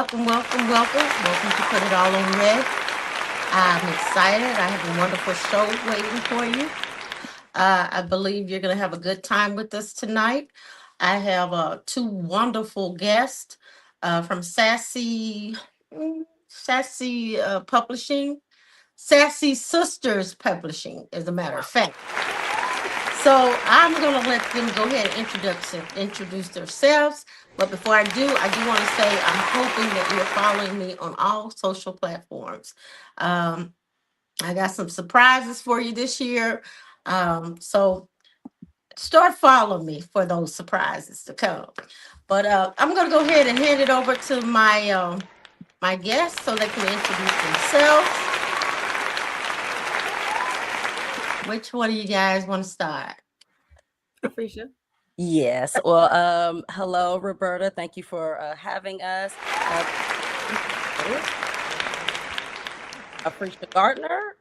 welcome, welcome, welcome. Welcome to Put It All on Red. I'm excited. I have a wonderful show waiting for you. I believe you're going to have a good time with us tonight. I have two wonderful guests from Sassy Publishing, Sassy Sisters Publishing, as a matter of fact. So I'm going to let them go ahead and introduce themselves. But before I do want to say I'm hoping that you're following me on all social platforms. Um, I got some surprises for you this year. So start following me for those surprises to come. But I'm going to go ahead and hand it over to my guests so they can introduce themselves. Which one of you guys want to start? Afreesha. Yes. Well, hello, Roberta. Thank you for having us. Afreesha Gardner,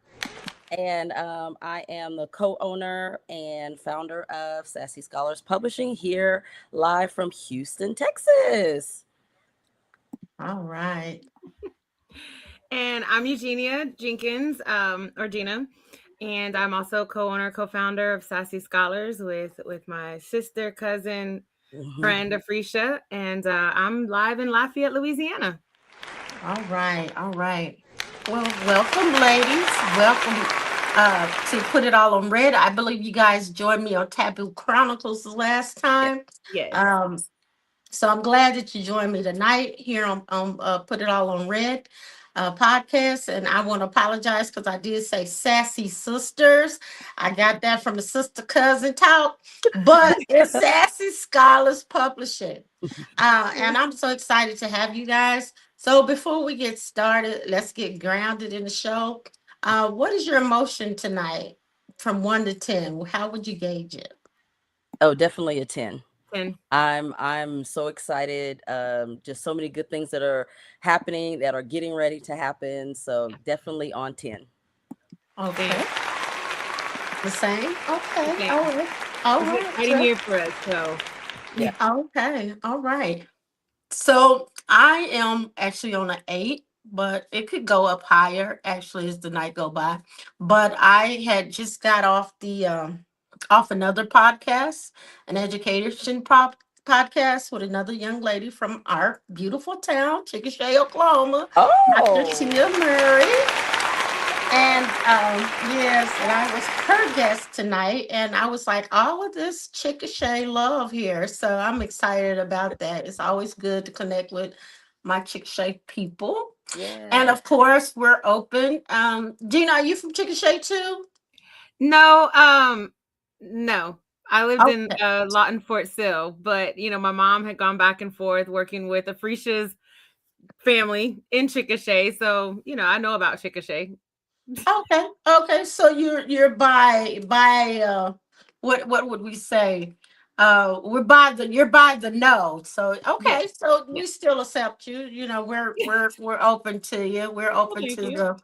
and I am the co-owner and founder of Sassy Scholars Publishing here live from Houston, Texas. All right. And I'm Eugenia Jenkins, or Gina. And I'm also co-owner, co-founder of Sassy Scholars with my sister, cousin, friend Afreesha. And I'm live in Lafayette, Louisiana. All right. All right. Well, welcome, ladies. Welcome to Put It All on Red. I believe you guys joined me on Taboo Chronicles the last time. Yes. So I'm glad that you joined me tonight here on Put It All on Red podcast. And I want to apologize because I did say Sassy Sisters. I got that from the sister cousin talk, but it's Sassy Scholars Publishing. And I'm so excited to have you guys. So before we get started, let's get grounded in the show. What is your emotion tonight from 1 to 10? How would you gauge it? Oh, definitely a 10. 10. I'm so excited. Just so many good things that are happening, that are getting ready to happen. So definitely on 10. Okay. The same? Okay. Okay. All right. All right. Exciting year for us. So Yeah. Okay. All right. So I am actually on an 8, but it could go up higher actually as the night go by. But I had just got off the off another podcast, an education podcast with another young lady from our beautiful town, Chickasha, Oklahoma, Dr. Oh, Tia Murray. And yes, and I was her guest tonight, and I was like, all of this Chickasha love here. So I'm excited about that. It's always good to connect with my Chickasha people. yeah. And of course, we're open. Gina, are you from Chickasha too? no. I lived in Okay. Lawton, Fort Sill, but my mom had gone back and forth working with Afreesha's family in Chickasha. So, I know about Chickasha. Okay. Okay. So you're by what would we say? You're by the no. So Yes. okay, so Yes. we still accept you. We're open to you. We're Well, open thank to you. the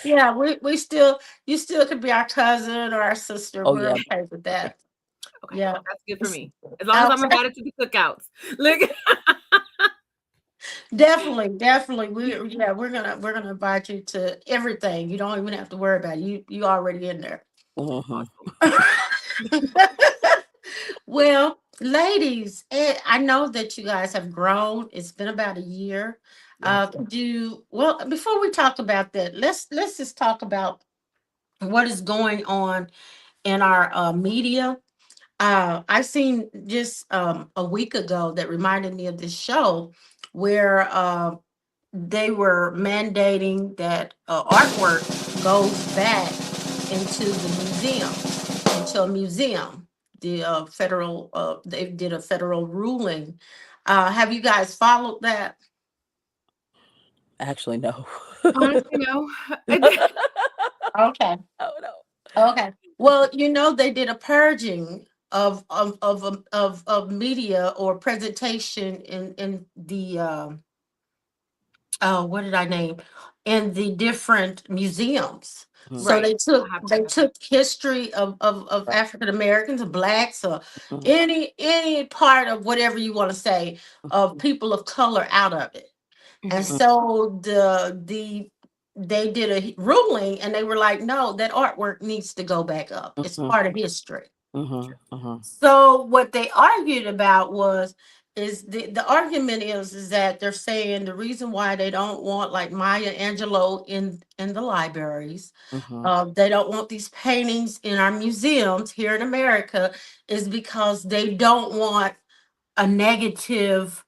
yeah, we still you still could be our cousin or our sister. Oh, We're yeah. okay with that. Okay, Yeah. that's good for It's- me. As long as I'm Okay. invited to the cookouts. Look. Definitely, definitely. We're gonna invite you to everything. You don't even have to worry about it. You already in there. Mhm. Well, ladies, I know that you guys have grown. It's been about a year. Yeah. Before we talk about that, let's just talk about what is going on in our media. I seen just a week ago that reminded me of this show where they were mandating that artwork goes back into a museum. The federal, they did a federal ruling. Have you guys followed that? Actually, no. Honestly, no. Okay. Oh, no. Okay. Well, they did a purging of media or presentation in the what did I name, in the different museums. So Right. they I took have they heard that. took history of Right. African Americans or blacks or Mhm. any part of whatever you want to say of people of color out of it. And Mhm. so they did a ruling, and they were like, no, that artwork needs to go back up. It's part of history. So what they argued about is the argument is that they're saying the reason why they don't want like Maya Angelou in the libraries, they don't want these paintings in our museums here in America, is because they don't want a negative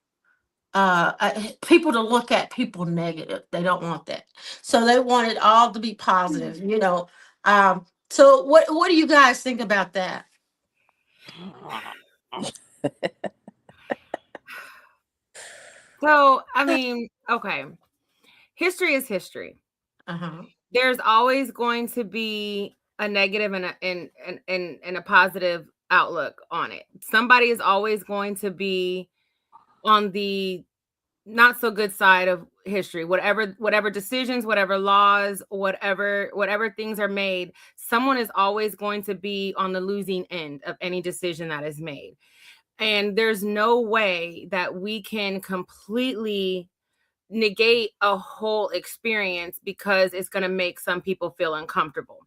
people to look at people negative. They don't want that. So they want it all to be positive, you know. So what do you guys think about that? So, I mean, okay. History is history. Uh-huh. There's always going to be a negative and a positive outlook on it. Somebody is always going to be on the not so good side of history. Whatever decisions, whatever laws, whatever things are made, someone is always going to be on the losing end of any decision that is made. And there's no way that we can completely negate a whole experience because it's going to make some people feel uncomfortable.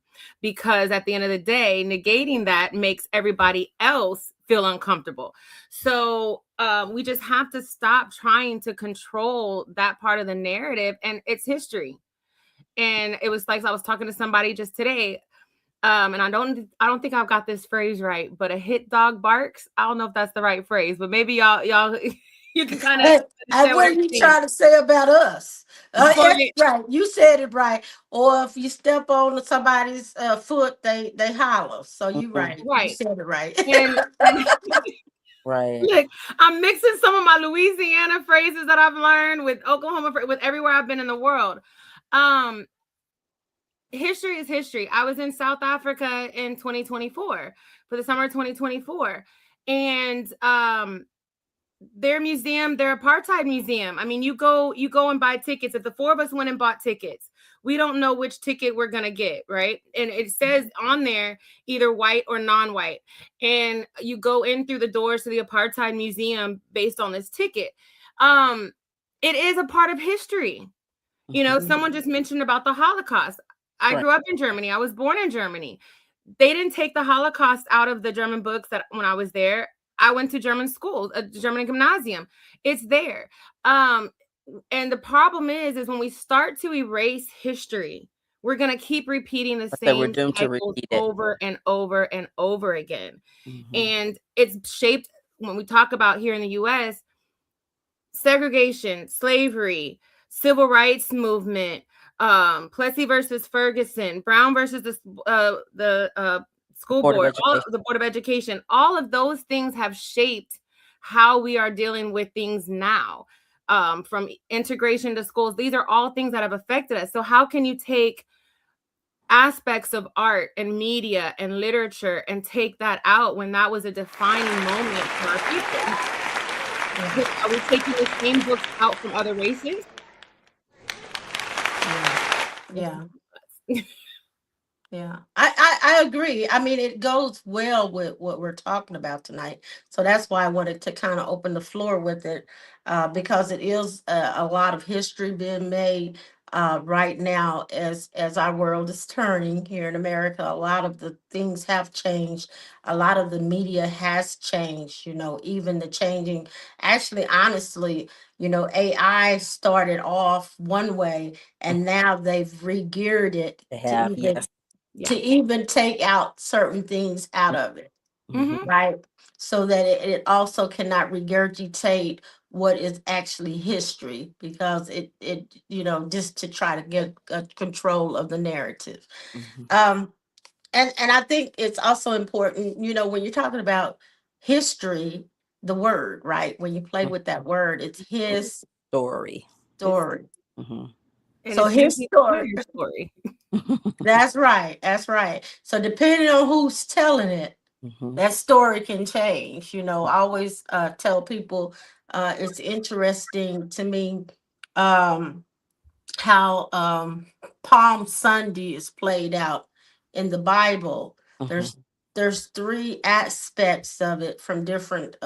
Because at the end of the day, negating that makes everybody else feel uncomfortable. So we just have to stop trying to control that part of the narrative, and it's history. And it was like I was talking to somebody just today, and I don't think I've got this phrase right, but a hit dog barks. I don't know if that's the right phrase, but maybe y'all you can kind of understand What what are I'm you saying. trying to say about us? Well, That's right. You said it right. Or if you step on somebody's foot, they holler. So you right. You right. said it right. And Right. look, I'm mixing some of my Louisiana phrases that I've learned with Oklahoma, with everywhere I've been in the world. History is history. I was in South Africa in 2024 for the summer of 2024, and their museum, their apartheid museum. I mean, you go and buy tickets. If the four of us went and bought tickets, we don't know which ticket we're gonna get, right? And it says on there either white or non-white. And you go in through the doors to the apartheid museum based on this ticket. It is a part of history. You know, someone just mentioned about the Holocaust. I grew up in Germany. I was born in Germany. They didn't take the Holocaust out of the German books that when I was there. I went to German schools, a German gymnasium. It's there. And the problem is when we start to erase history, we're going to keep repeating the That we're same doomed to cycles repeat it. over and over and over again. And it's shaped, when we talk about here in the US, segregation, slavery, civil rights movement, Plessy versus Ferguson, Brown versus the school board, the Board of Education. All of those things have shaped how we are dealing with things now. From integration to schools, these are all things that have affected us. So how can you take aspects of art and media and literature and take that out when that was a defining moment for our people? Are we taking the same books out from other races? Yeah. Yeah, I agree. I mean, it goes well with what we're talking about tonight. So that's why I wanted to kind of open the floor with it, because it is a lot of history being made right now as our world is turning here in America. A lot of the things have changed. A lot of the media has changed. You know, even the changing. Actually, honestly, you know, AI started off one way, and now they've re-geared it They to have, even yes. to even take out certain things out of it, Mhm. right? So that it also cannot regurgitate what is actually history, because it you know, just to try to get control of the narrative. Um, and I think it's also important, you know, when you're talking about history, the word, right? When you play with that word, it's his Story. story. And So it's his usually a story. queer story. That's right. That's right. So depending on who's telling it, that story can change. You know, I always tell people it's interesting to me um, how Palm Sunday is played out in the Bible. There's there's three aspects of it from different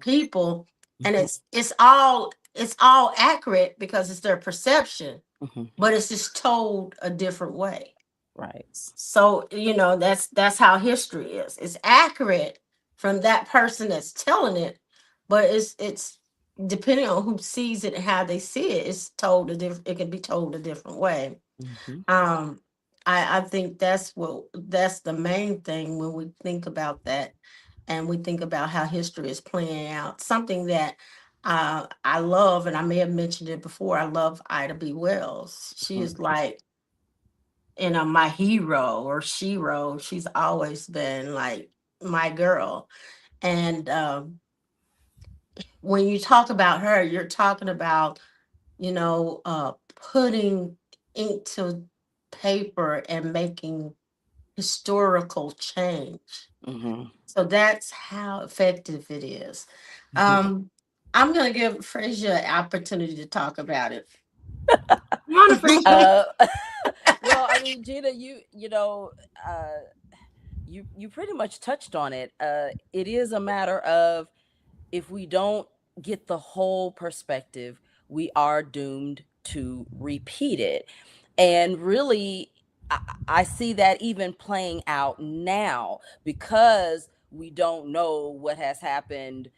people, and it's all it's all accurate because it's their perception, Mm-hmm. but it's just told a different way. Right. So, that's how history is. It's accurate from that person that's telling it, but it's depending on who sees it and how they see it, it's told it can be told a different way. Mm-hmm. Um I think that's the main thing when we think about that, and we think about how history is playing out. Something that I love, and I may have mentioned it before, I love Ida B. Wells. She is like, my hero or shero. She's always been like my girl. And when you talk about her, you're talking about, putting ink to paper and making historical change. Mm-hmm. So that's how effective it is. Mm-hmm. I'm going to give Frazier an opportunity to talk about it. Come on, Afresia. Uh, well, I mean, Gina, uh, you pretty much touched on it. It is a matter of, if we don't get the whole perspective, we are doomed to repeat it. And really, I see that even playing out now, because we don't know what has happened,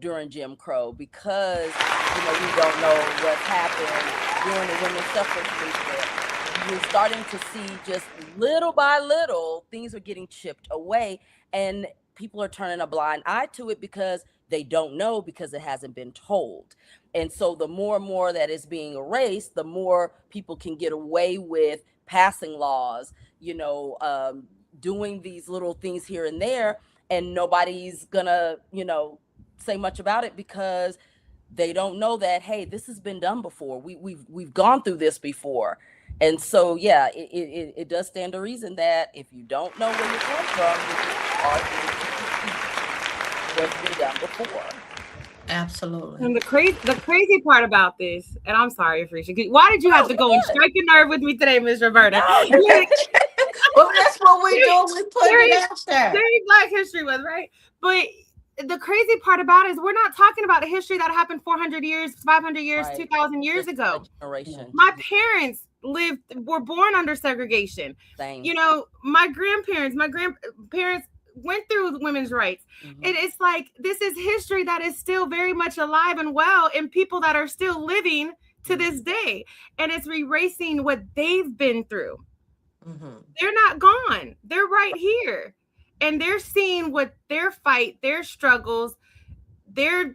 during Jim Crow, because, we don't know what happened during the women's suffrage movement. You're starting to see, just little by little, things are getting chipped away, and people are turning a blind eye to it because they don't know, because it hasn't been told. And so the more and more that is being erased, the more people can get away with passing laws, doing these little things here and there, and nobody's gonna, say much about it, because they don't know that, hey, this has been done before. We've gone through this before. And so, yeah, it does stand to reason that if you don't know where you come from, you are going to repeat what's been done before. Absolutely. And the crazy part about this, and I'm sorry, Afresia, why did you have to You're go and good. strike a nerve with me today, Miss Roberta? No, you're good. Well, that's what we do. We put Very, it out there. very Black History Month, right? But the crazy part about it is we're not talking about a history that happened 400 years, 500 years, Right. 2,000 years Just ago. a generation. My parents were born under segregation. Same. My grandparents went through women's rights. Mhm. It's like, this is history that is still very much alive and well in people that are still living to this day. And it's erasing what they've been through. Mhm. They're not gone. They're right here. And they're seeing what their fight, their struggles, their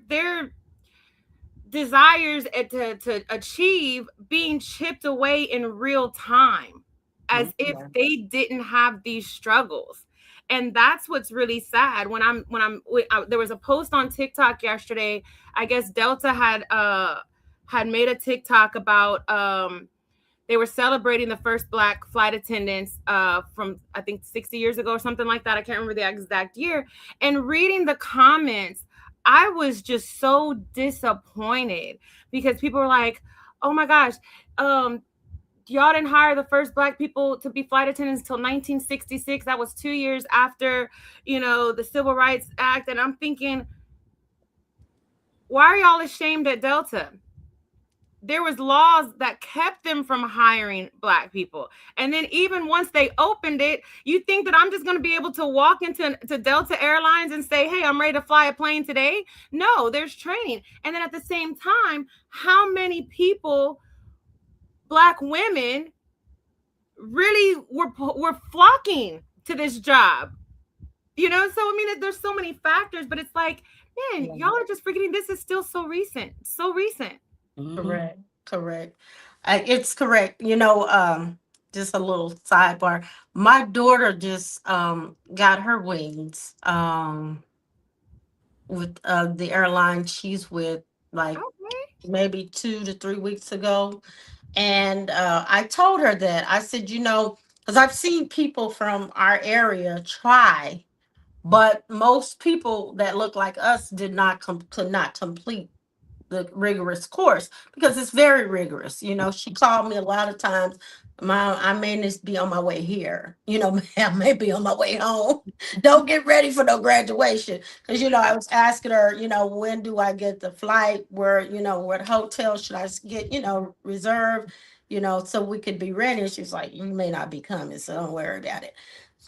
desires to achieve being chipped away in real time, as if Yeah. they didn't have these struggles. And that's what's really sad. There was a post on TikTok yesterday. I guess Delta had made a TikTok about they were celebrating the first Black flight attendants from, I think, 60 years ago or something like that. I can't remember the exact year. And reading the comments, I was just so disappointed, because people were like, oh my gosh, y'all didn't hire the first Black people to be flight attendants until 1966. That was 2 years after, the Civil Rights Act. And I'm thinking, why are y'all ashamed at Delta? There was laws that kept them from hiring Black people. And then even once they opened it, you think that I'm just going to be able to walk into Delta Airlines and say, hey, I'm ready to fly a plane today? No, there's training. And then at the same time, how many people, Black women, really were flocking to this job? So I mean, there's so many factors, but it's like, man, y'all are just forgetting this is still so recent. Mhm. Correct. It's correct. Just a little sidebar. My daughter just got her wings with the airline she's with, like Okay. maybe 2 to 3 weeks ago. And I told her that. I said, because I've seen people from our area try, but most people that look like us could not complete the rigorous course because it's very rigorous. You know, she called me a lot of times. Mom, I may just be on my way here. You know, I may be on my way home. Don't get ready for no graduation. Because, you know, I was asking her, you know, when do I get the flight? Where, you know, what hotel should I get, you know, reserved, you know, so we could be ready. And she's like, you may not be coming, so don't worry about it.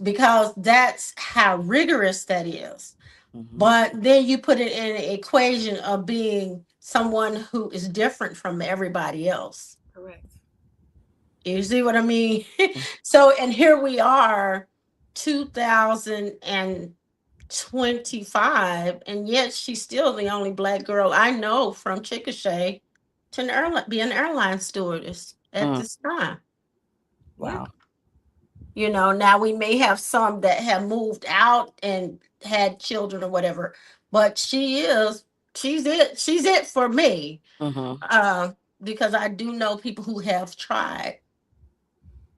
Because that's how rigorous that is. But then you put it in an equation of being someone who is different from everybody else. Correct. You see what I mean? So, and here we are, 2025, and yet she's still the only Black girl I know from Chickasha to be an airline stewardess at this time. Wow. You know, now we may have some that have moved out and had children or whatever, but she's it for me. Because I do know people who have tried.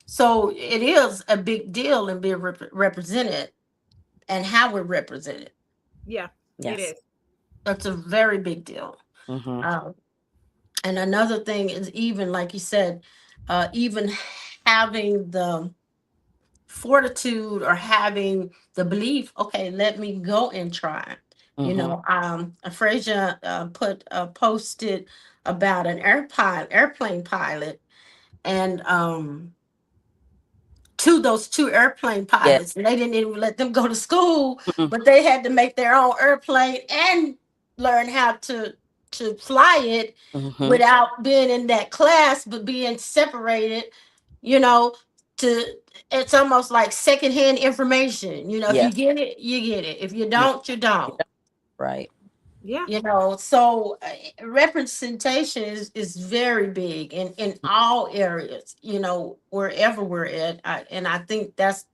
So it is a big deal in being represented and how we're represented. Yeah, it is. That's a very big deal. And another thing is, even like you said, even having the fortitude or having the belief, okay, let me go and try. You know, Frazier posted about an airplane pilot, and those two airplane pilots, and they didn't even let them go to school, but they had to make their own airplane and learn how to fly it without being in that class, but being separated, you know, to it's almost like secondhand information. You know, if you get it, you get it. If you don't, you don't. Right. Yeah. You know, so representation is very big in all areas, you know, wherever we're at. And I think that's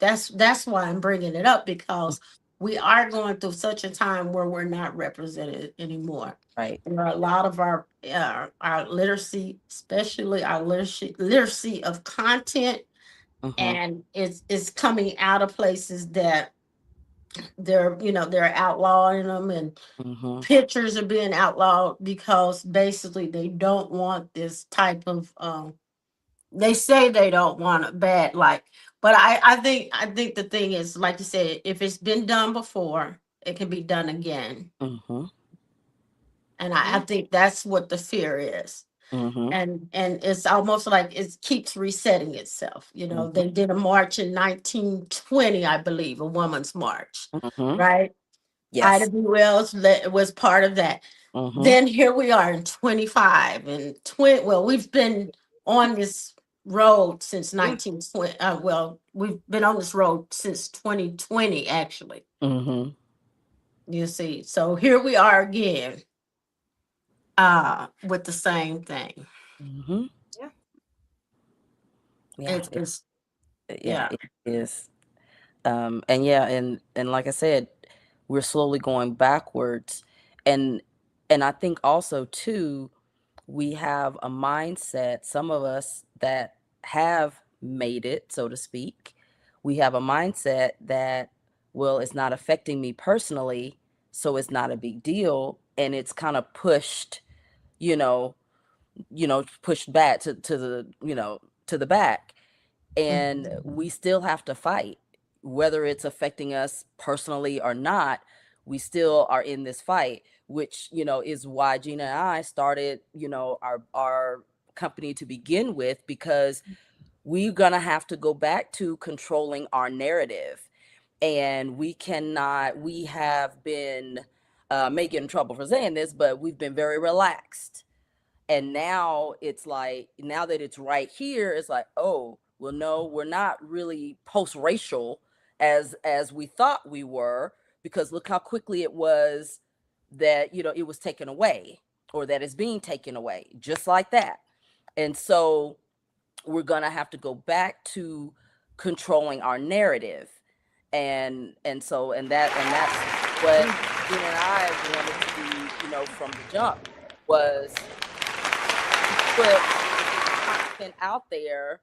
why I'm bringing it up, because we are going through such a time where we're not represented anymore. Right. You know, a lot of our literacy, especially our literacy of content, and it's coming out of places that they're outlawing them, and pictures are being outlawed because basically they don't want this type of they say they don't want a bad, like, but I think the thing is, like you said, if it's been done before, it can be done again. And I think that's what the fear is. And it's almost like it keeps resetting itself. You know, they did a march in 1920, I believe, a woman's march, right? Ida Yes. B. Wells was part of that. Then here we are in 25 and 20. Well, we've been on this road since 1920. Well, we've been on this road since 2020, actually. You see, so here we are again, with the same thing. Yeah. Yeah. It's It is. And like I said, we're slowly going backwards. And I think also too, we have a mindset, some of us that have made it, so to speak, we have a mindset that, well, it's not affecting me personally, so it's not a big deal. And it's kind of pushed, you know, pushed back to the, to the back. And we still have to fight, whether it's affecting us personally or not. We still are in this fight, which, is why Gina and I started, our company to begin with, because we're going to have to go back to controlling our narrative. And we have been, may get in trouble for saying this, but we've been very relaxed. And now it's like, now that it's right here, it's like, oh, well, no, we're not really post-racial as we thought we were, because look how quickly it was that, it was taken away, or that it's being taken away, just like that. And so we're going to have to go back to controlling our narrative. And that's what Gina and I wanted to do, from the jump, was put content out there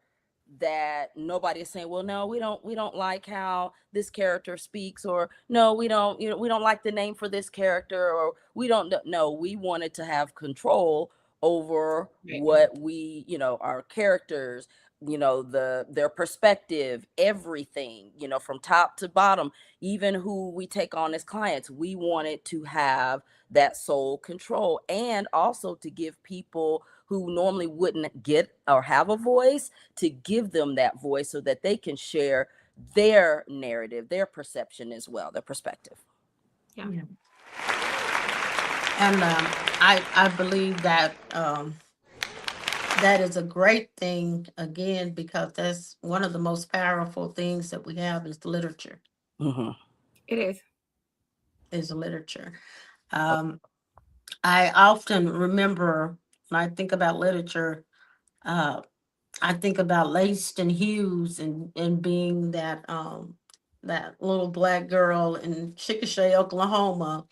that nobody is saying, well, no, we don't like how this character speaks, or no, we don't, we don't like the name for this character, or we don't know. We wanted to have control over Right. what we, our characters, their perspective, everything, from top to bottom, even who we take on as clients. We wanted to have that sole control, and also to give people who normally wouldn't get or have a voice, to give them that voice so that they can share their narrative, their perception as well, their perspective. Yeah. And I believe that that is a great thing, again, because that's one of the most powerful things that we have is literature. Mm-hmm. It is. Is literature. I often remember when I think about literature, uh, I think about Langston Hughes and being that little black girl in Chickasha, Oklahoma.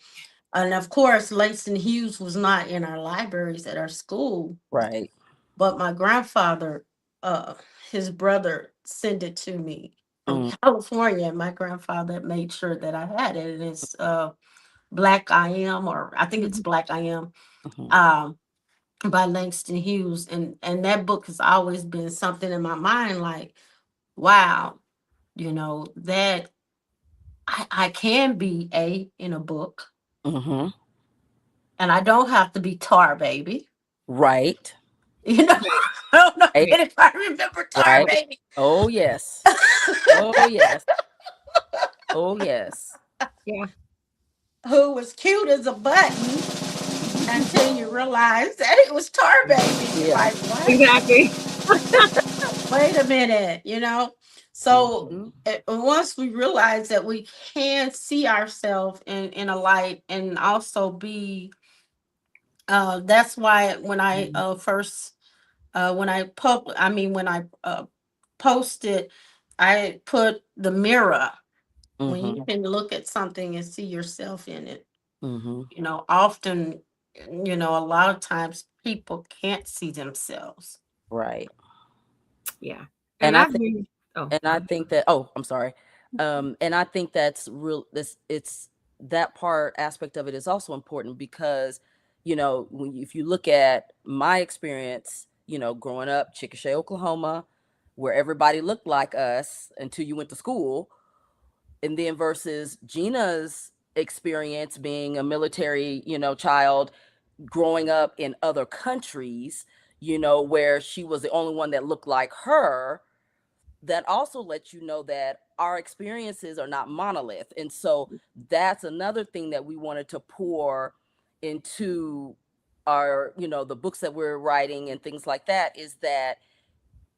And of course, Langston Hughes was not in our libraries at our school, Right. but my grandfather, uh, his brother, sent it to me from Mm-hmm. California, and my grandfather made sure that I had it. And it's Black I Am, or I think it's Black I Am, um, by Langston Hughes, and that book has always been something in my mind. Like, wow, that I can be in a book, Mm-hmm. and I don't have to be Tar Baby. Right. I don't know Right. if I remember Tar Right. Baby. Oh yes. Oh yes. Oh yes. Yeah. Who was cute as a button until you realize that it was Tar Baby. You're Yeah. like, what? Exactly. Wait a minute. So Mm-hmm. once we realize that we can see ourselves in a light, and also be, that's why when I first when I when I posted, I put the mirror, when Mm-hmm. you can look at something and see yourself in it. Mm-hmm. Often, a lot of times people can't see themselves. Right. Yeah. And And I I've think been, oh, and I think that, oh, I'm sorry. And I think that's real, it's that part aspect of it is also important, because if you look at my experience, growing up Chickasha, Oklahoma, where everybody looked like us until you went to school, and then versus Gina's experience being a military, child, growing up in other countries, where she was the only one that looked like her. That also lets you know that our experiences are not monolith. And so that's another thing that we wanted to pour into our, the books that we're writing and things like that, is that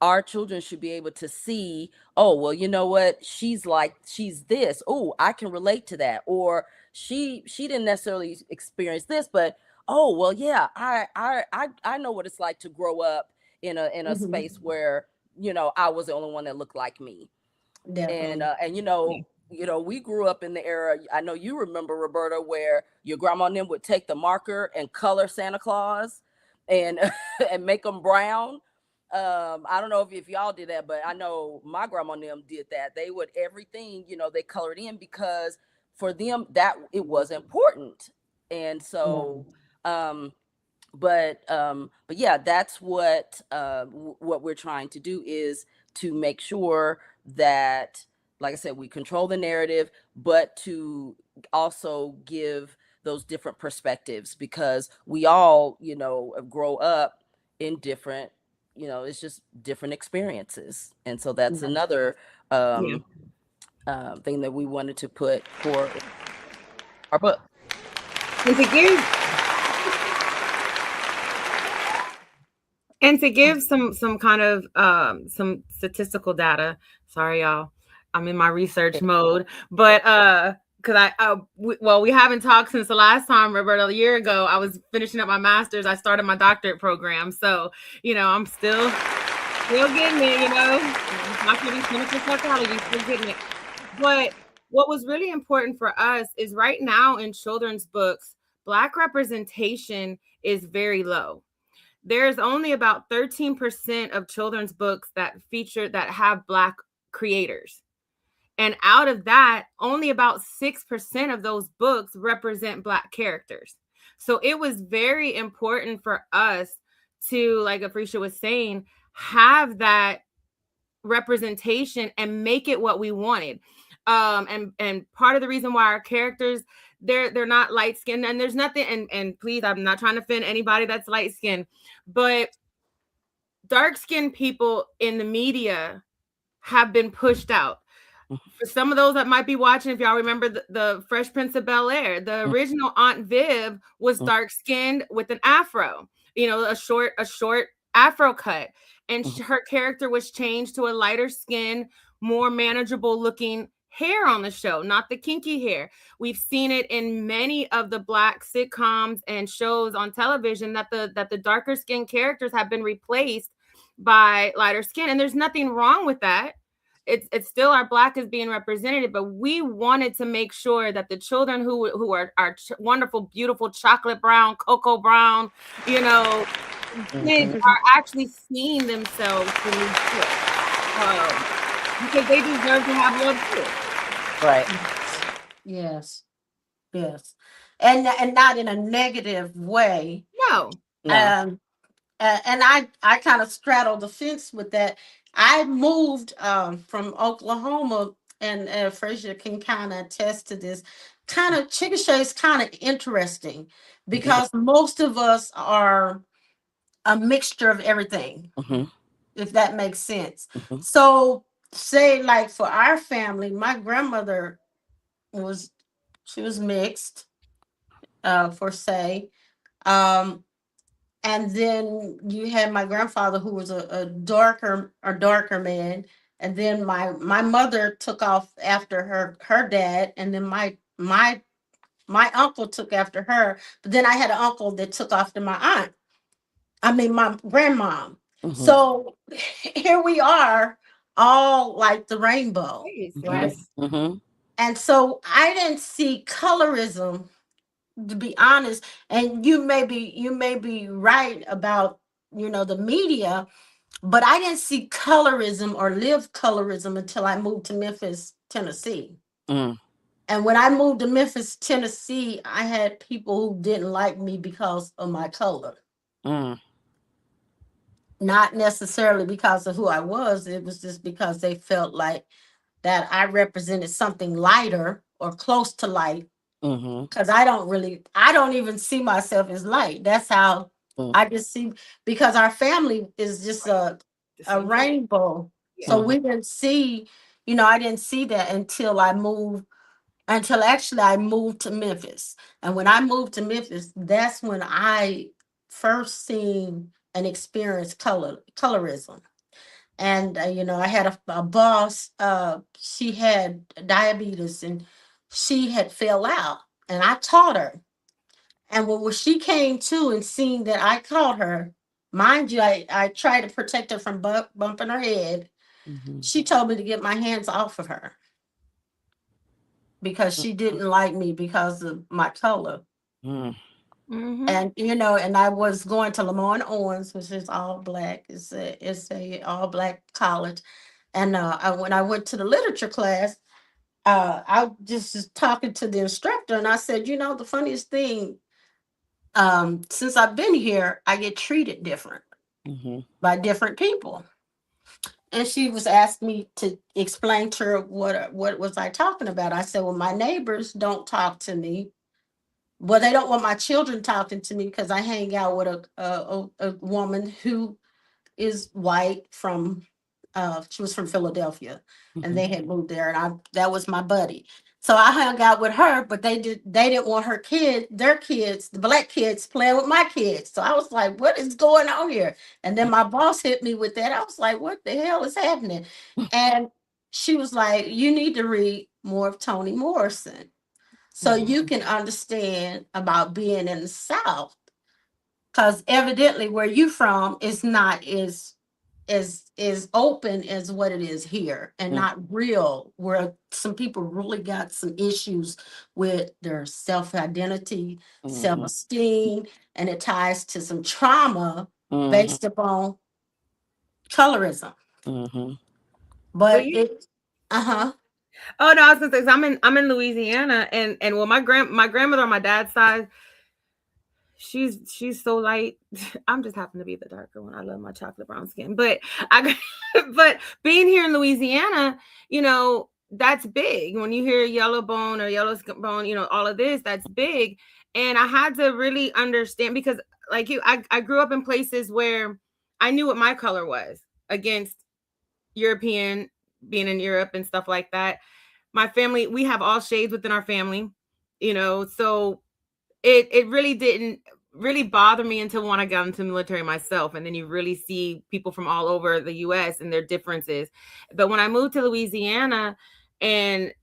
our children should be able to see, oh, well, you know what, she's this, oh, I can relate to that, or she didn't necessarily experience this, but oh, well, yeah, I know what it's like to grow up in a Mhm. space where I was the only one that looked like me. And Definitely. we grew up in the era, I know you remember, Roberta, where your grandma and them would take the marker and color Santa Claus and and make them brown. I don't know if y'all did that, but I know my grandma and them did that. They would, everything, they colored in, because for them that it was important. And so but yeah, that's what we're trying to do, is to make sure that, like I said, we control the narrative, but to also give those different perspectives, because we all grow up in different, it's just different experiences. And so that's Yeah. another yeah. thing that we wanted to put for our book. And to give some kind of some statistical data. Sorry, y'all, I'm in my research mode, but because we haven't talked since the last time, Roberta. A year ago, I was finishing up my master's. I started my doctorate program, so I'm still getting it. Not getting clinical psychology, still getting it. But what was really important for us is, right now in children's books, Black representation is very low. there's only about 13% of children's books that have Black creators. And out of that, only about 6% of those books represent Black characters. So it was very important for us to, like Afrisha was saying, have that representation and make it what we wanted. And part of the reason why our characters, they're not light skinned, and there's nothing, and please, I'm not trying to offend anybody that's light skinned, but dark skinned people in the media have been pushed out. For some of those that might be watching, if y'all remember the Fresh Prince of Bel-Air, the original Aunt Viv was dark skinned with an afro, a short afro cut, and her character was changed to a lighter skin, more manageable looking hair on the show, not the kinky hair. We've seen it in many of the Black sitcoms and shows on television that the darker skin characters have been replaced by lighter skin, and there's nothing wrong with that. It's still our Black is being represented, but we wanted to make sure that the children who are wonderful, beautiful chocolate brown, cocoa brown, kids are actually seeing themselves in these kids, because they deserve to have love too. Right. Yes. Yes. And not in a negative way. No. And I kind of straddled the fence with that. I moved from Oklahoma, and Frazier can kind of attest to this. Kind of Chickasha is kind of interesting because most of us are a mixture of everything, if that makes sense. So, say like for our family, my grandmother was mixed, for say. And then you had my grandfather who was a darker man, and then my mother took off after her dad, and then my uncle took after her, but then I had an uncle that took after my aunt. I mean my grandmom. So here we are, all like the rainbow. Yes. And so I didn't see colorism, to be honest, and you may be right about the media, but I didn't see colorism or live colorism until I moved to Memphis, Tennessee. And when I moved to Memphis, Tennessee, I had people who didn't like me because of my color. Not necessarily because of who I was. It was just because they felt like that I represented something lighter or close to light. Because I don't even see myself as light. That's how I just see, because our family is just a rainbow. So we didn't see, I didn't see that until actually I moved to Memphis. And when I moved to Memphis, that's when I first seen and experienced colorism. And I had a boss. She had diabetes, and she had fell out, and I taught her. And when she came to and seeing that I caught her, mind you, I tried to protect her from bumping her head. She told me to get my hands off of her because she didn't like me because of my color. And and I was going to Lamont Owens, which is all Black. It's a all Black college. And when I went to the literature class, I just was talking to the instructor, and I said, the funniest thing, since I've been here, I get treated different by different people. And she was asking me to explain to her what was I talking about. I said, well, my neighbors don't talk to me. Well, they don't want my children talking to me because I hang out with a woman who is white from she was from Philadelphia, and they had moved there, and that was my buddy. So I hung out with her, but they didn't want their kids, the Black kids, playing with my kids. So I was like, what is going on here? And then my boss hit me with that. I was like, what the hell is happening? And she was like, you need to read more of Toni Morrison so you can understand about being in the South. Because evidently where you from is not as open as what it is here, and not real, where some people really got some issues with their self-identity, self-esteem, and it ties to some trauma based upon colorism. Well, But it, oh no, I was gonna say, 'cause I'm in Louisiana, and well, my grandmother on my dad's side, she's so light. I'm just happen to be the darker one. I love my chocolate brown skin, but but being here in Louisiana, that's big. When you hear yellow bone or yellow skin bone, all of this, that's big. And I had to really understand, because like I grew up in places where I knew what my color was against European, being in Europe and stuff like that. My family, we have all shades within our family, so it really didn't really bother me until when I got into the military myself. And then you really see people from all over the US and their differences. But when I moved to Louisiana and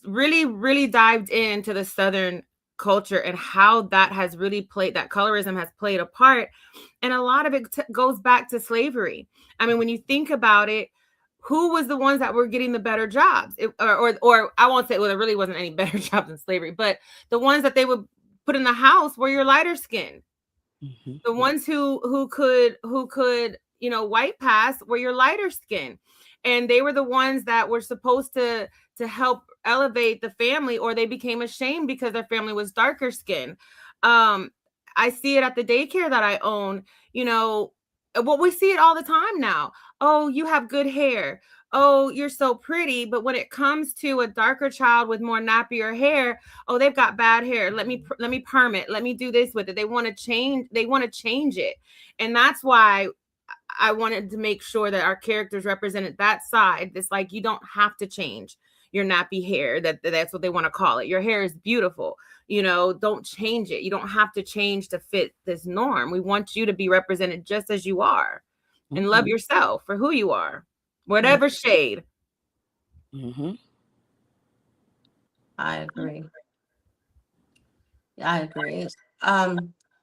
really, really dived into the Southern culture and how that has really played, that colorism has played a part. And a lot of it goes back to slavery. I mean, when you think about it, who was the ones that were getting the better jobs? Or I won't say, well, there really wasn't any better jobs in slavery, but the ones that they would put in the house were your lighter skin. The ones who could white pass were your lighter skin, and they were the ones that were supposed to help elevate the family, or they became ashamed because their family was darker skin. I see it at the daycare that I own. Well, we see it all the time now. Oh, you have good hair. Oh, you're so pretty. But when it comes to a darker child with more nappier hair, oh, they've got bad hair. Let me perm it. Let me do this with it. They want to change. They want to change it. And that's why I wanted to make sure that our characters represented that side. It's like, you don't have to change your nappy hair. That's what they want to call it. Your hair is beautiful. Don't change it. You don't have to change to fit this norm. We want you to be represented just as you are, and love yourself for who you are, whatever shade. I agree. I agree.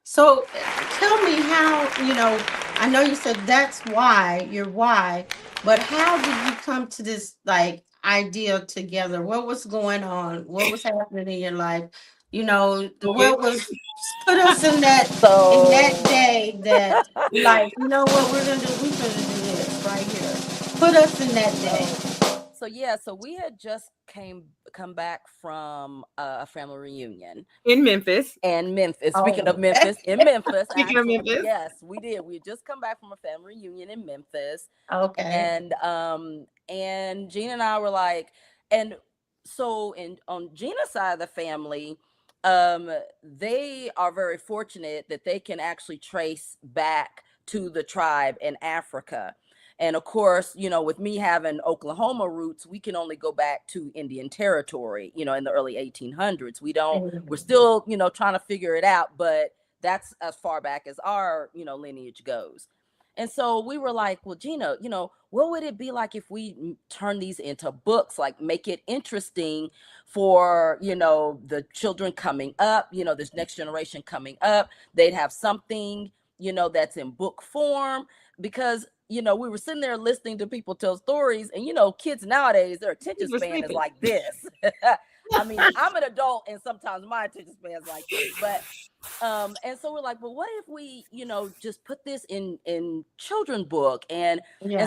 So tell me how, I know you said that's why, your why, but how did you come to this idea together? What was going on? What was happening in your life? What was, put us in that day that what we're gonna do, we're gonna do this right here. Put us in that day. So we had just come back from a family reunion in Memphis. Speaking of Memphis, in Memphis. Speaking of Memphis, yes, we did. We had just come back from a family reunion in Memphis. Okay. And Gina and I were like, and so on Gina's side of the family, they are very fortunate that they can actually trace back to the tribe in Africa. And of course, with me having Oklahoma roots, we can only go back to Indian Territory, in the early 1800s. We're still, trying to figure it out, but that's as far back as our, lineage goes. And so we were like, well, Gina, what would it be like if we turn these into books, like make it interesting for, the children coming up, this next generation coming up, they'd have something, that's in book form, because we were sitting there listening to people tell stories, and kids nowadays, their attention span is like this. I mean, I'm an adult, and sometimes my attention span is like this. But and so we're like, well, what if we, just put this in children's book? And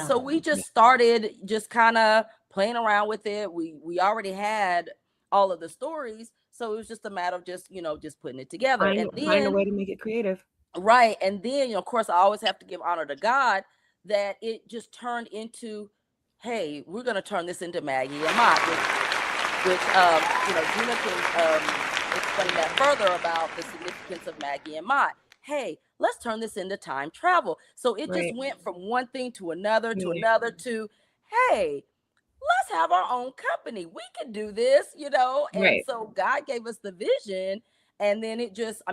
so we just started just kind of playing around with it. We already had all of the stories, so it was just a matter of just putting it together and then find a way to make it creative. Right. And then, of course, I always have to give honor to God that it just turned into, hey, we're going to turn this into Maggie and Mott, which Gina can explain that further about the significance of Maggie and Mott. Hey, let's turn this into time travel. So it just went from one thing to another, to, hey, let's have our own company. We can do this, And so God gave us the vision. And then it just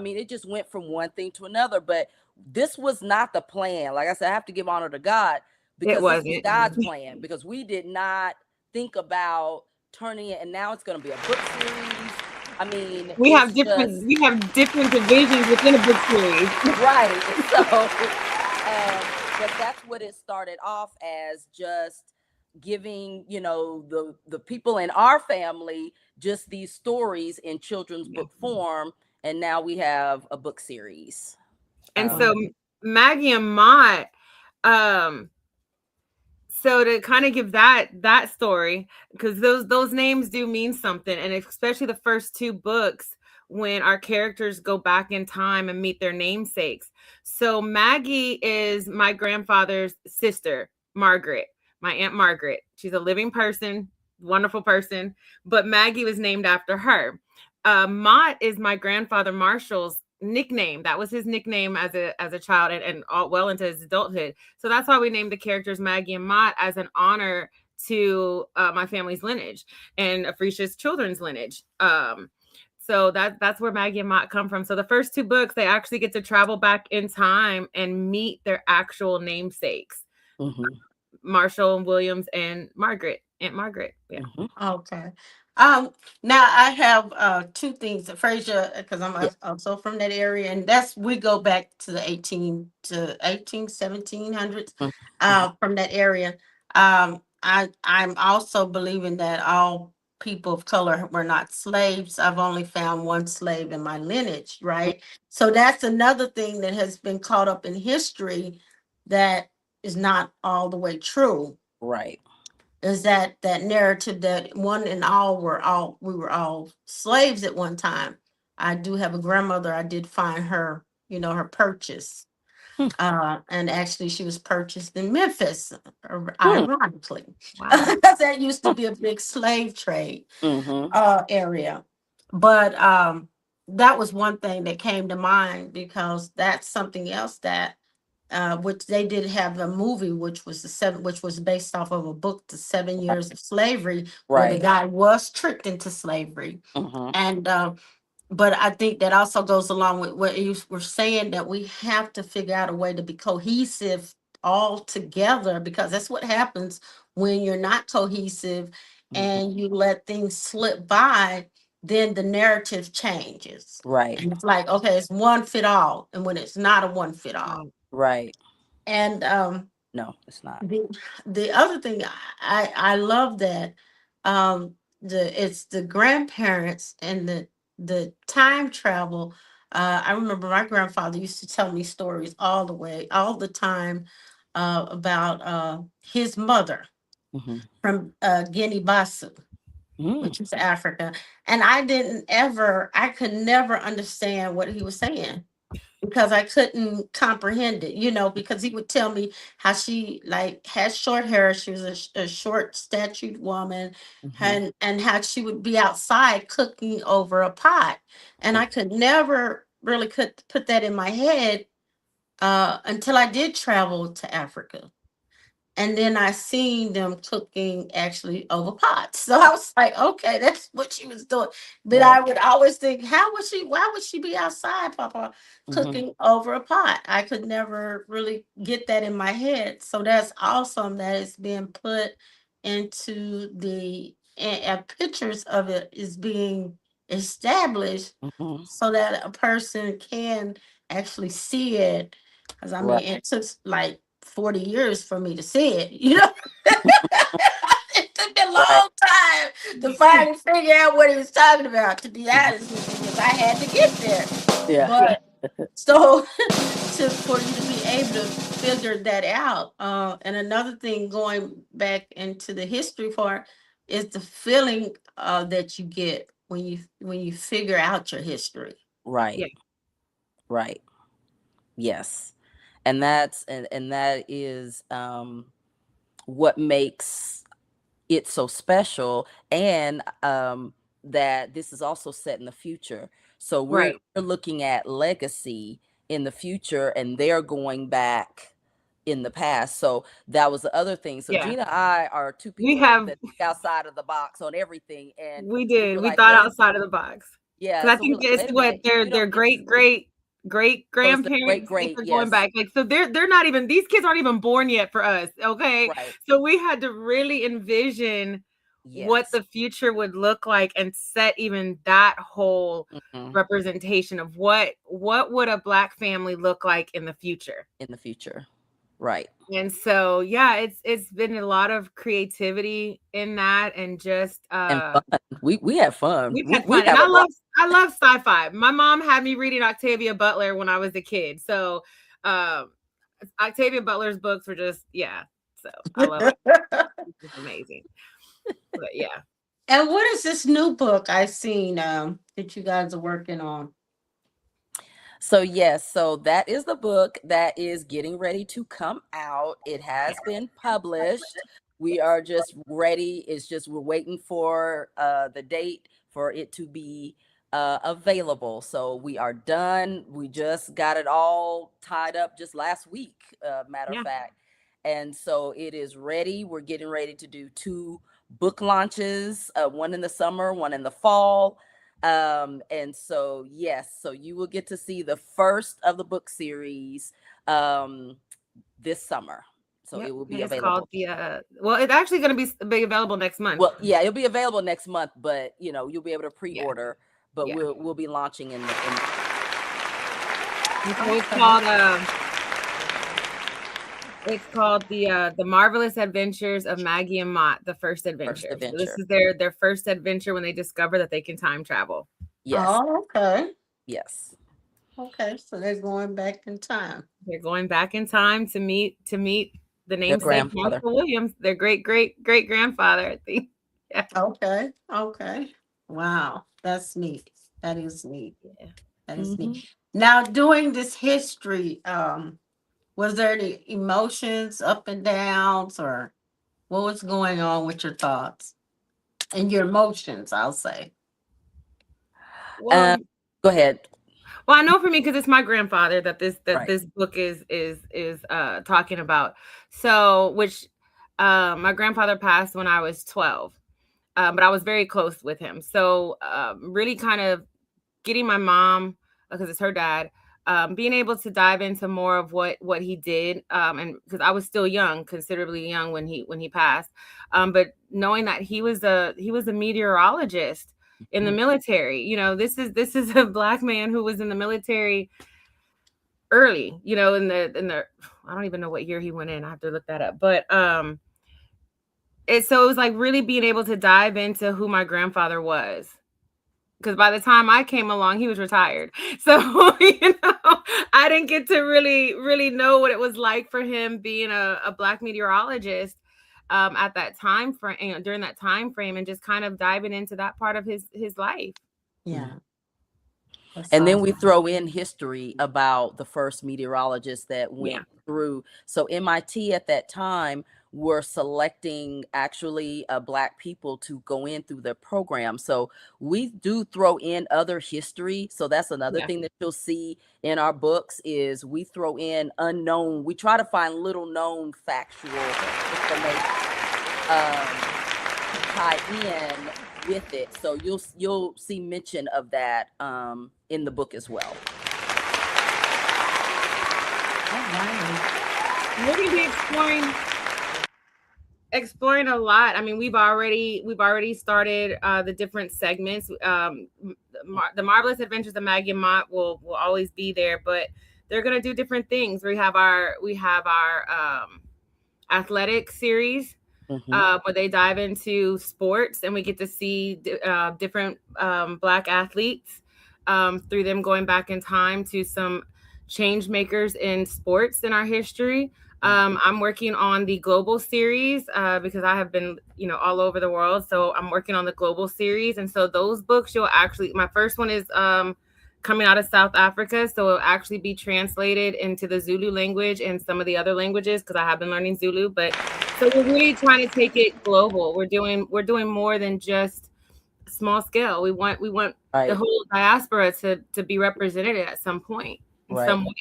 went from one thing to another. But this was not the plan. Like I said, I have to give honor to God, because this was God's plan, because we did not think about turning it. And now it's going to be a book series. I mean, we have different divisions within a book series. Right. So, but that's what it started off as, just giving, the people in our family just these stories in children's book form, and now we have a book series. And so Maggie and Mott, so to kind of give that story, because those names do mean something, and especially the first two books when our characters go back in time and meet their namesakes. So Maggie is my grandfather's sister, Margaret, my Aunt Margaret. She's a living person, wonderful person, but Maggie was named after her. Mott is my grandfather Marshall's nickname. That was his nickname as a child, and all well into his adulthood. So that's why we named the characters Maggie and Mott, as an honor to my family's lineage and Afrisha's children's lineage. So that's where Maggie and Mott come from. So the first two books, they actually get to travel back in time and meet their actual namesakes. Marshall and Williams and Margaret, Aunt Margaret. Yeah. Okay. Now I have two things. Fraser, because I'm also from that area, and we go back to the 1700s from that area. I'm also believing that all people of color were not slaves. I've only found one slave in my lineage, right? So that's another thing that has been caught up in history that is not all the way true. Right. Is that narrative that one and all we were all slaves at one time. I do have a grandmother. I did find her, her purchase. And actually she was purchased in Memphis, ironically. Wow. That used to be a big slave trade area. But that was one thing that came to mind, because that's something else that which they did have a movie, which was which was based off of a book, The 7 Years of Slavery, where the guy was tricked into slavery. And but I think that also goes along with what you were saying, that we have to figure out a way to be cohesive all together, because that's what happens when you're not cohesive and you let things slip by. Then the narrative changes. Right. And it's like, okay, it's one fit all. And when it's not a one fit all. Right. And no, it's not. The other thing I love that it's the grandparents and the time travel. I remember my grandfather used to tell me stories all the time about his mother from Guinea-Bissau, which is Africa. And I could never understand what he was saying, because I couldn't comprehend it, because he would tell me how she had short hair. She was a short statued woman, and how she would be outside cooking over a pot. And I could never really put that in my head until I did travel to Africa. And then I seen them cooking actually over pots. So I was like, okay, that's what she was doing. But I would always think, why would she be outside, Papa, cooking over a pot? I could never really get that in my head. So that's awesome that it's being put into the pictures of it is being established so that a person can actually see it. Because I mean, it took like 40 years for me to see it, It took me a long time to finally figure out what he was talking about, to be honest with you, because I had to get there. Yeah. But so for you to be able to figure that out. And another thing, going back into the history part, is the feeling that you get when you figure out your history. Right. Yeah. Right. Yes. And that is what makes it so special, and that this is also set in the future. So we're looking at legacy in the future, and they're going back in the past. So that was the other thing. So Gina and I are two people that think outside of the box on everything, and we thought outside of the box. Yeah, I think it's what their great grandparents great going back. Like, so they're not even, these kids aren't even born yet for us. Okay. So we had to really envision what the future would look like, and set even that whole representation of what would a Black family look like in the future. Right. And so, yeah, it's been a lot of creativity in that, and just and fun. We had fun. We had fun. And I love sci-fi. My mom had me reading Octavia Butler when I was a kid. So Octavia Butler's books were just, yeah. So I love it. It's amazing. But yeah. And what is this new book I've seen that you guys are working on? So yes, so that is the book that is getting ready to come out. It has been published. We are just ready. It's just we're waiting for the date for it to be available. So we are done. We just got it all tied up just last week, matter of Yeah. fact. And so it is ready. We're getting ready to do 2 book launches, one in the summer, one in the fall. And so yes, so you will get to see the first of the book series this summer. So Yep. it will be And it's available. called the well, it's actually going to be available next month. Well, yeah, it'll be available next month, but you know, you'll be able to pre-order, but Yeah. we'll be launching in It's called the Marvelous Adventures of Maggie and Mott, the first adventure. So this is their first adventure when they discover that they can time travel. Yes. Oh, okay. Yes. Okay, so they're going back in time. They're going back in time to meet the namesake grandfather. Martha Williams, their great grandfather, I think. Yeah. Okay. Okay. Wow. That's neat. That is neat. Yeah. That is neat. Now, doing this history, was there any emotions, up and downs, or what was going on with your thoughts and your emotions? I'll say. Well, go ahead. Well, I know for me because it's my grandfather that this Right. this book is talking about. So, which my grandfather passed when I was 12, but I was very close with him. So, really kind of getting my mom, because it's her dad, being able to dive into more of what he did, and because I was still young, considerably young when he passed, but knowing that he was a meteorologist in the military. You know, this is a Black man who was in the military early. You know, in the I don't even know what year he went in. I have to look that up, but it was like really being able to dive into who my grandfather was. Because by the time I came along, he was retired. So, I didn't get to really know what it was like for him being a Black meteorologist at that time frame, during that time frame, and just kind of diving into that part of his life. Yeah. And then we throw in history about the first meteorologist that went through. So MIT at that time were selecting actually Black people to go in through their program. So we do throw in other history. So that's another thing that you'll see in our books is we throw in unknown. We try to find little known factual information to tie in with it. So you'll see mention of that in the book as well. We're going to be exploring a lot. I mean, we've already started the different segments. The Marvelous Adventures of Maggie and Mott will always be there, but they're going to do different things. We have our athletic series. Where they dive into sports, and we get to see different Black athletes through them going back in time to some change makers in sports in our history. I'm working on the global series because I have been, all over the world. So I'm working on the global series. And so those books, my first one is coming out of South Africa. So it'll actually be translated into the Zulu language and some of the other languages because I have been learning Zulu. But so we're really trying to take it global. We're doing more than just small scale. We want the whole diaspora to be represented at some point in some way.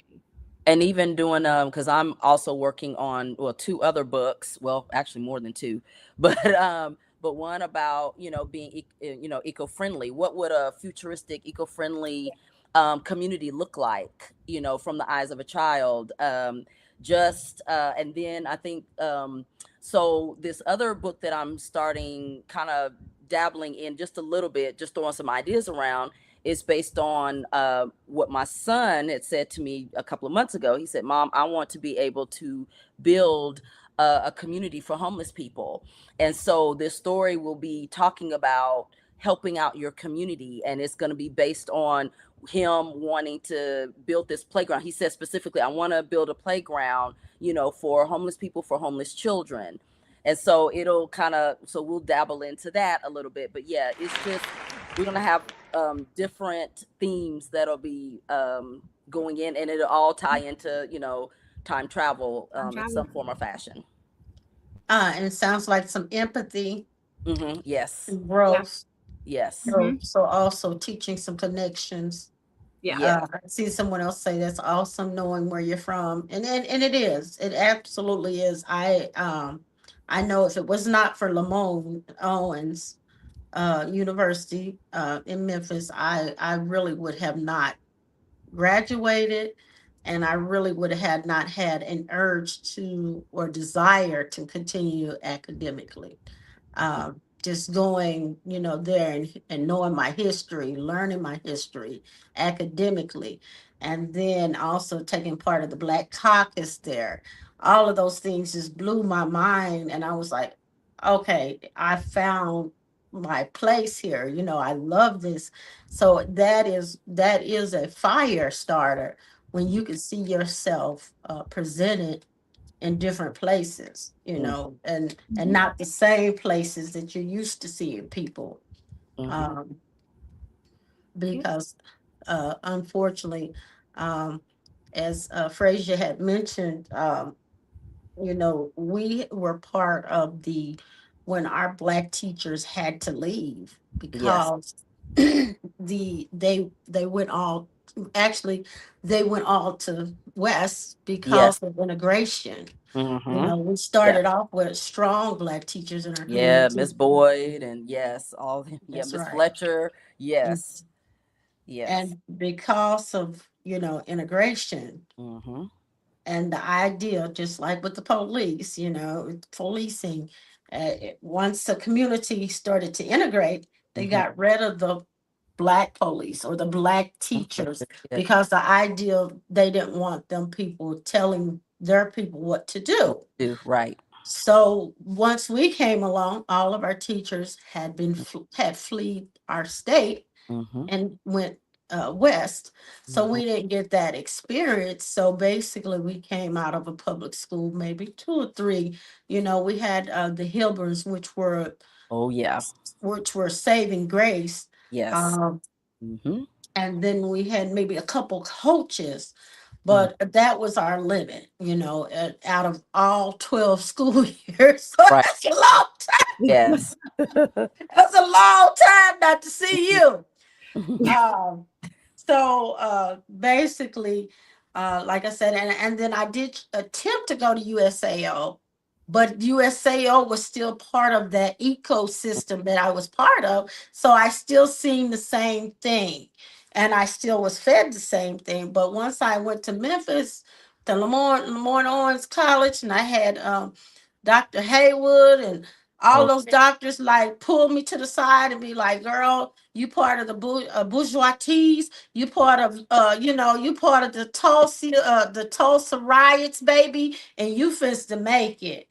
And even doing because I'm also working on 2 other books, well actually more than 2, but one about being eco-friendly. What would a futuristic eco-friendly community look like from the eyes of a child? And then I think so this other book that I'm starting kind of dabbling in just a little bit, just throwing some ideas around, is based on what my son had said to me a couple of months ago. He said, "Mom, I want to be able to build a community for homeless people." And so this story will be talking about helping out your community, and it's going to be based on him wanting to build this playground. He said specifically, I want to build a playground, for homeless people, for homeless children. And so it'll so we'll dabble into that a little bit. But yeah, it's just, we're going to have different themes that'll be going in, and it'll all tie into, time travel in some form or fashion. And it sounds like some empathy, Yes. Yeah. growth. Yes. So also teaching some connections. Yeah. Yeah. I see someone else say that's awesome knowing where you're from. And it is. It absolutely is. I know if it was not for Lamone Owens University in Memphis, I really would have not graduated, and I really would have had not had an urge to or desire to continue academically. Just going, there and knowing my history, learning my history academically, and then also taking part of the Black Caucus there. All of those things just blew my mind, and I was like, okay, I found my place here. I love this. So that is a fire starter when you can see yourself presented in different places, and not the same places that you're used to seeing people. Um, because unfortunately, um, as Frazier had mentioned, we were part of when our Black teachers had to leave Yes. because they went all actually they went all to West Yes. because of integration. We Yeah. started off with strong Black teachers in our Yeah, community. Miss Boyd, and yes, all yeah, That's Miss right. Fletcher. And, Yes. Yes. and because of integration, Mm-hmm. and the idea, just like with the police, policing, once the community started to integrate, they got rid of the Black police or the Black teachers Yeah. because the idea, they didn't want them people telling their people what to do. Right. So once we came along, all of our teachers had fled our state Mm-hmm. and went west. So Mm-hmm. we didn't get that experience. So basically, we came out of a public school, maybe two or three. We had the Hilburns, Oh yeah. which were saving grace. Yes. Um, Mm-hmm. and then we had maybe a couple coaches, Mm. but that was our limit, out of all 12 school years. So Right. that's a long time. Yes. That's a long time not to see you. Um, so basically, like I said, and then I did attempt to go to USAO, but USAO was still part of that ecosystem that I was part of. So I still seen the same thing, and I still was fed the same thing. But once I went to Memphis, to Lamorne Owens College, and I had Dr. Haywood and all Oh. those doctors like pull me to the side and be like, "Girl, you part of the bourgeoisies. You part of you part of the Tulsa riots, baby, and you finna to make it."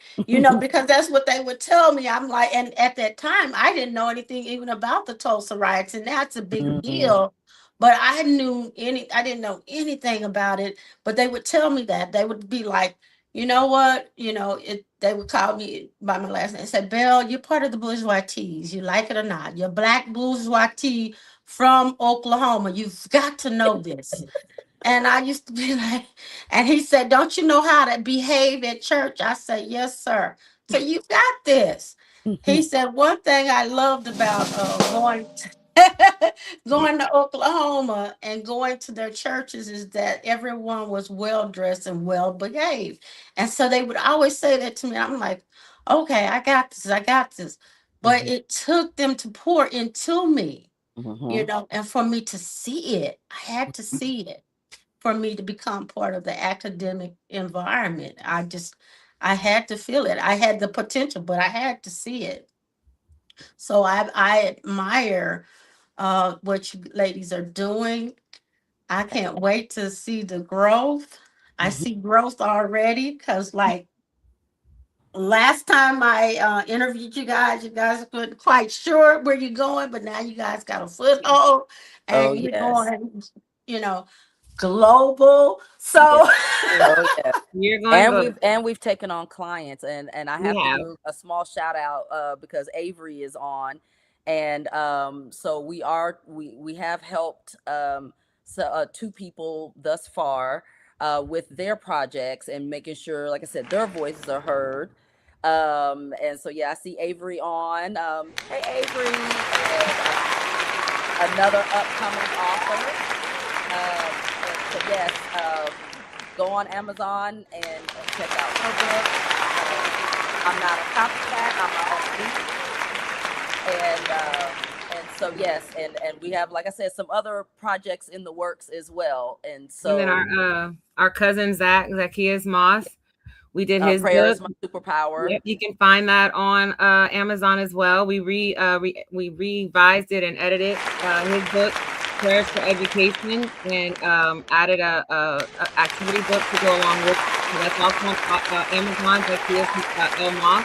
Because that's what they would tell me. I'm like, and at that time, I didn't know anything even about the Tulsa riots, and that's a big deal. But I didn't know anything about it. But they would tell me that. They would be like, you know what? They would call me by my last name and say, "Belle, you're part of the bourgeoisies. You like it or not. You're black bourgeoisie from Oklahoma. You've got to know this." And I used to be like, and he said, "Don't you know how to behave at church?" I said, "Yes, sir." So you got this. He said, "One thing I loved about going to Oklahoma and going to their churches is that everyone was well dressed and well behaved." And so they would always say that to me. I'm like, "Okay, I got this. I got this." But it took them to pour into me, and for me to see it. I had to see it for me to become part of the academic environment. I had to feel it. I had the potential, but I had to see it. So I admire what you ladies are doing. I can't wait to see the growth. I see growth already because, like, last time I interviewed you guys weren't quite sure where you're going, but now you guys got a foothold Oh and you're yes. going, you know, global. Yes. So Oh yes. You're going good. And we've taken on clients, and I We have to have. do a small shout out because Avery is on, and so we have helped two people thus far with their projects and making sure, like I said, their voices are heard. And so yeah, I see Avery on. Hey Avery, and another upcoming author. And so yes, go on Amazon and check out her book. I'm not a copycat. I'm my own niche. And so yes, and we have, like I said, some other projects in the works as well. And And then so our cousin Zacchaeus Moss, we did his prayer book. is my superpower. Yep, you can find that on Amazon as well. We revised it and edited his book, Prayers for Education, and added a activity book to go along with it. So that's also on Amazon. Zacchaeus Moss.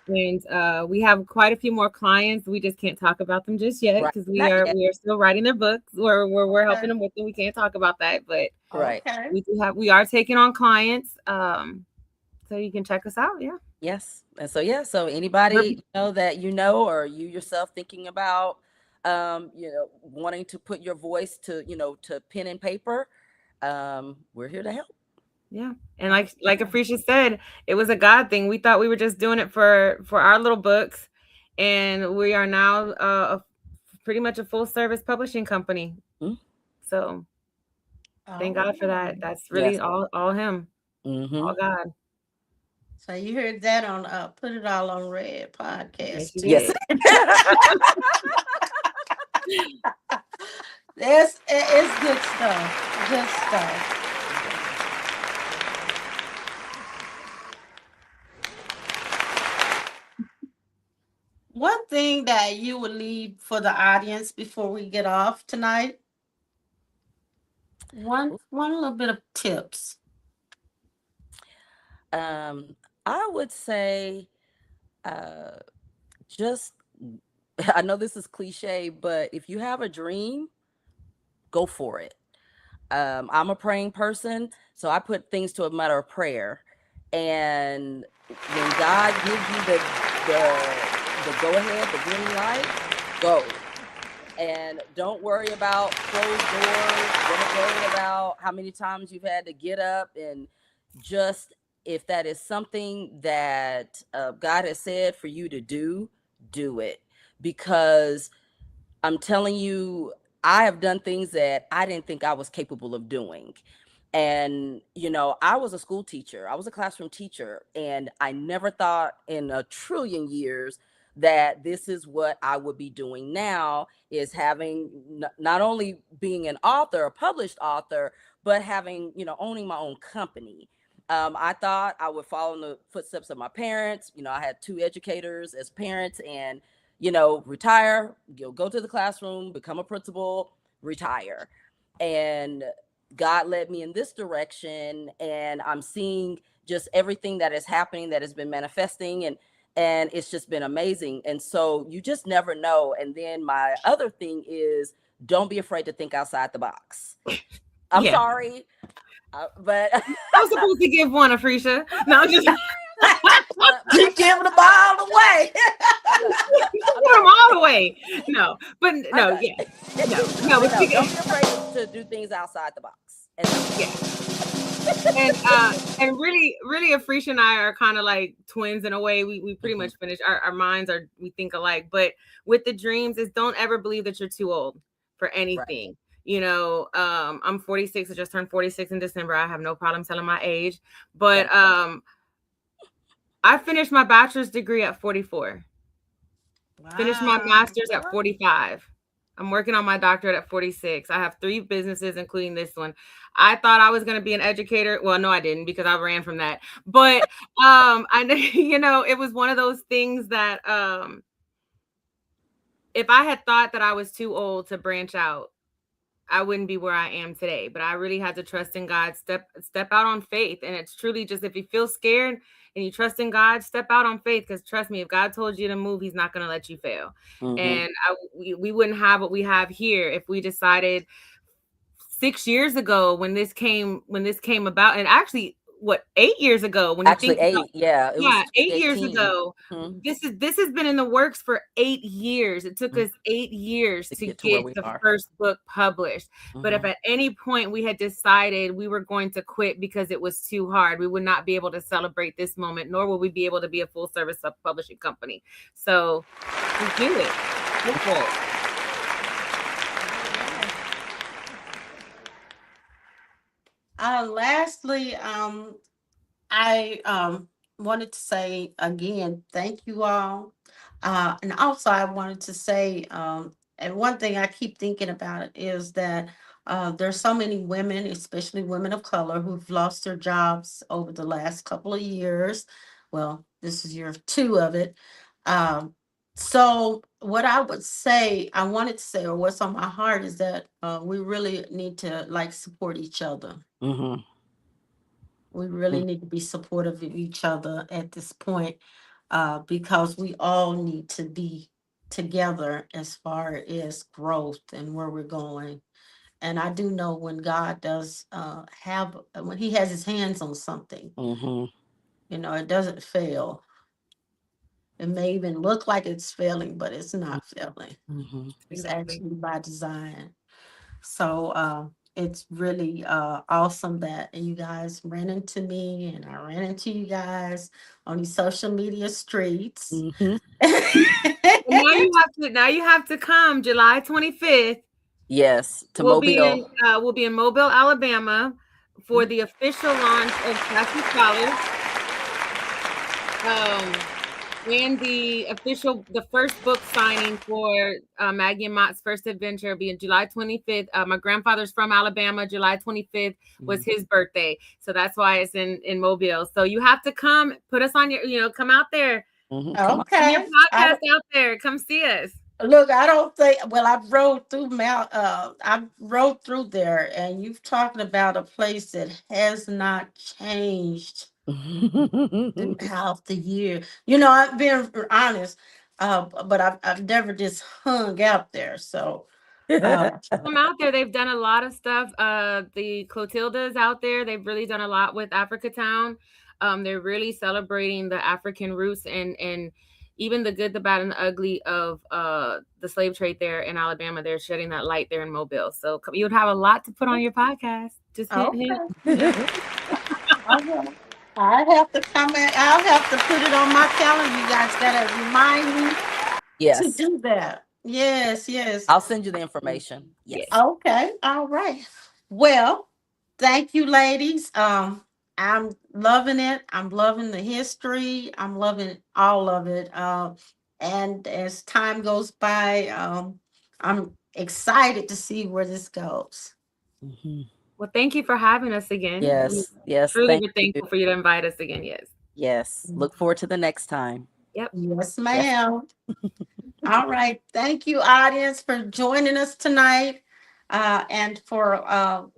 And we have quite a few more clients. We just can't talk about them just yet Right. because Not yet. we are still writing their books. We're Okay. helping them with them. We can't talk about that, but Right. okay. we are taking on clients. So you can check us out. Yeah. Yes. And so yeah, so anybody that or you yourself thinking about wanting to put your voice to to pen and paper, we're here to help. Yeah. And like Afrisha said, it was a God thing. We thought we were just doing it for our little books, and we are now pretty much a full service publishing company. Mm. So thank God for that. That's really all him. Mm-hmm. All God. So you heard that on Put It All on Red podcast. Yes. It's good stuff. Good stuff. One thing that you would leave for the audience before we get off tonight. One little bit of tips. I would say just I know this is cliche, but if you have a dream, go for it. I'm a praying person, so I put things to a matter of prayer. And when God gives you the go ahead, the green light, go. And don't worry about closed doors. Don't worry about how many times you've had to get up. And just if that is something that God has said for you to do it. Because I'm telling you, I have done things that I didn't think I was capable of doing. And, I was a school teacher. I was a classroom teacher. And I never thought in a trillion years that this is what I would be doing now, is having not only being an author, a published author, but having, owning my own company. I thought I would follow in the footsteps of my parents. I had two educators as parents, and retire, go to the classroom, become a principal, retire. And God led me in this direction, and I'm seeing just everything that is happening, that has been manifesting, and it's just been amazing. And so you just never know. And then my other thing is, don't be afraid to think outside the box. I'm sorry, but I was supposed to give one, Afrisha. No, I'm just You give the ball away. put them all away. No, but no, okay. no. But don't be afraid to do things outside the box. And really, Afrisha and I are kind of like twins in a way. We pretty much finished. Our minds we think alike. But with the dreams, is don't ever believe that you're too old for anything. Right. I'm 46. I just turned 46 in December. I have no problem telling my age. But I finished my bachelor's degree at 44. Wow. Finished my master's at 45. I'm working on my doctorate at 46. I have 3 businesses, including this one. I thought I was going to be an educator. Well, no, I didn't, because I ran from that. But I know, it was one of those things that if I had thought that I was too old to branch out, I wouldn't be where I am today. But I really had to trust in God, step out on faith. And it's truly just, if you feel scared, and you trust in God, step out on faith. Because trust me, if God told you to move, He's not going to let you fail. And we wouldn't have what we have here if we decided 6 years ago when this came about, and actually 8 years ago when actually you think 8 yeah, it was 8 years ago. This has been in the works for 8 years. It took us 8 years to get the first book published. But if at any point we had decided we were going to quit because it was too hard, we would not be able to celebrate this moment, nor will we be able to be a full service publishing company. So we do it. Go for it. Lastly, I wanted to say again, thank you all. And also, I wanted to say, and one thing I keep thinking about it is that there's so many women, especially women of color, who've lost their jobs over the last couple of years. Well, this is year 2 of it. So what I would say, I wanted to say, or what's on my heart is that we really need to like support each other. We really need to be supportive of each other at this point, because we all need to be together as far as growth and where we're going. And I do know when God does when He has His hands on something, it doesn't fail. It may even look like it's failing, but it's not failing. It's actually by design. So it's really awesome that you guys ran into me and I ran into you guys on these social media streets. Now you have to come July 25th. Yes, to Mobile. We'll be in Mobile, Alabama for the official launch of Sassy Scholars. And the first book signing for Maggie and Mott's first adventure will be on July 25th. My grandfather's from Alabama. July 25th was his birthday. So that's why it's in Mobile. So you have to come, put us on your, come out there. Okay. Your podcast out there. Come see us. Look, I don't think, well, I rode through there, and you've talked about a place that has not changed throughout the year. I've been honest, but I've never just hung out there. So come out there. They've done a lot of stuff. The Clotilda's out there. They've really done a lot with Africa Town. They're really celebrating the African roots and even the good, the bad, and the ugly of the slave trade there in Alabama. They're shedding that light there in Mobile. So you would have a lot to put on your podcast. Just hint. I have to come in. I'll have to put it on my calendar. You guys gotta remind me to do that. Yes. I'll send you the information. Yes. Okay. All right. Well, thank you, ladies. I'm loving it. I'm loving the history. I'm loving all of it. And as time goes by, I'm excited to see where this goes. Well, thank you for having us again. Yes. Truly, we're thankful for you to invite us again. Yes. Look forward to the next time. Yep. Yes, ma'am. All right. Thank you, audience, for joining us tonight, and for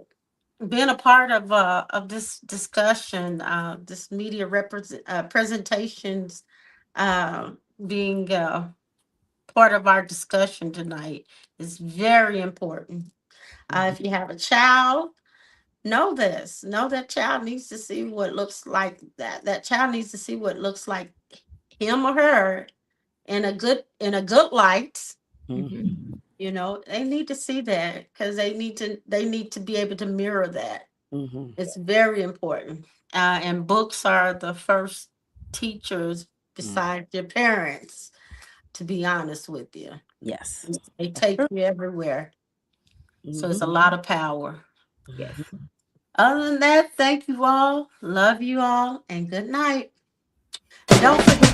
being a part of this discussion, this media presentations, being part of our discussion tonight is very important. If you have a child, know that child needs to see what looks like that child needs to see what looks like him or her in a good light. They need to see that because they need to be able to mirror that. It's very important. And books are the first teachers besides your parents, to be honest with you. Yes. They take you everywhere. So it's a lot of power. Yes. Other than that, thank you all. Love you all. And good night. Don't forget